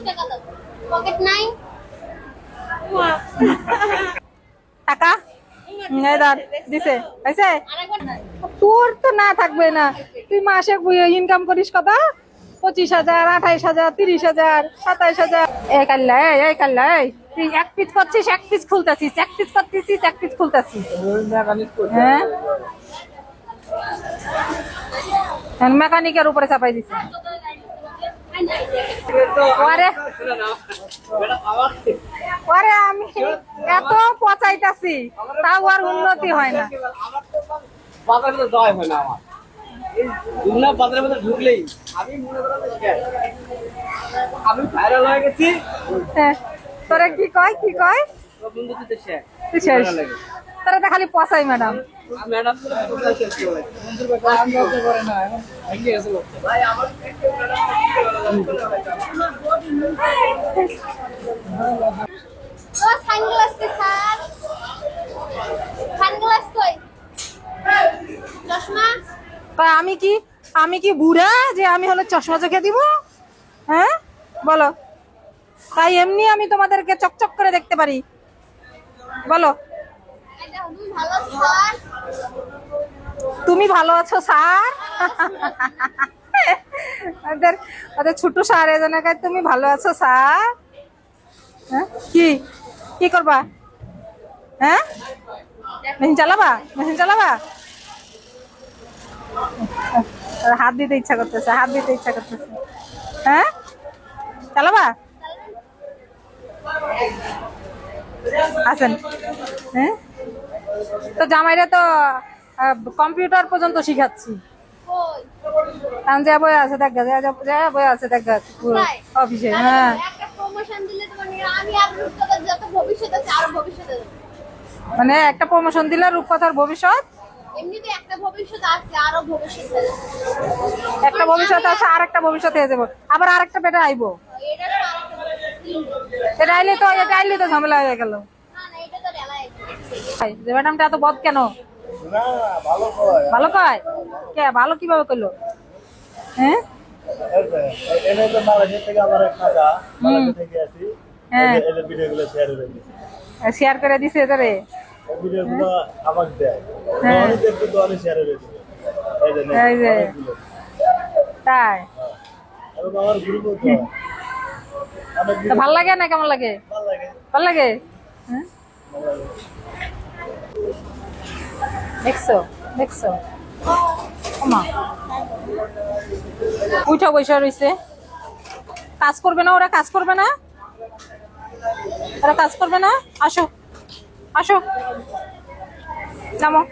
টাকা দাও। পকেট নাই? টাকা দিছে হয়েছে। আরেকবার না। তোর তো না থাকবে না, তুই মাসে ইনকাম করিস কত? 25,000, 28,000, 30,000, 27,000। এই কাল্লা এই কাল্লা তুই এক পিস করছিস, এক পিস খুলতেছিস, এক পিস করতেছিস, এক পিস খুলতেছিস। হ্যাঁ মেকানিকের উপরে চাপাই দিছে। ওরে আমি এত পচাইতাছি তাও আর উন্নতি হয় না। বাজারে তো যাওয়াই হয় না আমার। এই দুনিয়া বাজারের মধ্যে ঢুকলেই আমি মনে করেন আমি ভাইরাল হয়ে গেছি। হ্যাঁ, তোরা কি কয় কি কয়? বন্ধু দিতে শেষ। তুই শেষ। তোরা তো খালি পচাই ম্যাডাম। ম্যাডাম তো কোথায় শেষ করে? বন্ধুর কথা আমি বলতে পারে না এখন ভেঙে গেছে লোক। ভাই আমার ও সানগ্লাস কে স্যার? সানগ্লাস কই? চশমা? তা আমি কি বুড়া যে আমি হলো চশমা চোখে দিব? হ্যাঁ বলো, তাই এমনি আমি তোমাদেরকে চকচক করে দেখতে পারি। বলো এটা তুমি ভালো স্যার? তুমি ভালো আছো স্যার? ওদের ওদের ছোট স্যার এজন্য কয় তুমি ভালো আছো স্যার। হ্যাঁ কি কি করবা? হ্যাঁ মেশিন চালাবা? মেশিন চালাবা? হাত দিতে ইচ্ছা করতেছে, হাত দিতে ইচ্ছা করতেছে। হ্যাঁ চালাবা? আছেন হ্যাঁ তো জামাইরা তো কম্পিউটার পর্যন্ত শিখাচ্ছি। কই? কারণ যে বই আছে দেখ বই আছে দেখ অফিসে। হ্যাঁ একটা প্রমোশন দিলে তোমার আমি আর রূপকথার যত ভবিষ্যৎ আছে আরো ভবিষ্যৎ আছে। মানে একটা প্রমোশন দিলে রূপকথার ভবিষ্যৎ, এমনিতে একটা ভবিষ্যৎ আছে আরো ভবিষ্যৎ আছে। একটা ভবিষ্যৎ আছে আর একটা ভবিষ্যৎ হয়ে যাবো, আবার আর একটা বেটা আইবো। এটা তো আরেকটা ভবিষ্যৎ। এটা আইলে তো ঝামেলা হয়ে গেল। না না এটা তো রেলাই। যে ম্যাডামটা এত বদ কেন? না ভালো কয়। ভালো কয় কে? ভালো কিভাবে করলো? হ্যাঁ এনে তো মালয়েশিয়া থেকে আমার এক টাকা মালয়েশিয়া থেকে আসি। হ্যাঁ এই ভিডিওগুলো শেয়ার করে দিই। শেয়ার করে দিছে তোরে। এই ভিডিওগুলো আমাকে দেয়। হ্যাঁ। আমি দেখতে তো আমি শেয়ার করে দিই। এই যে এই যে তাই এবং আমার গ্রুপও তো অনেক তো ভাল লাগে না? কেমন লাগে? ভালো লাগে। ভাল লাগে। হ্যাঁ দেখছো দেখছো ওমা উঠা বসে রইছে। কাজ করবে না ওরা? কাজ করবে না ওরা? কাজ করবে না? আসো আসো নামো।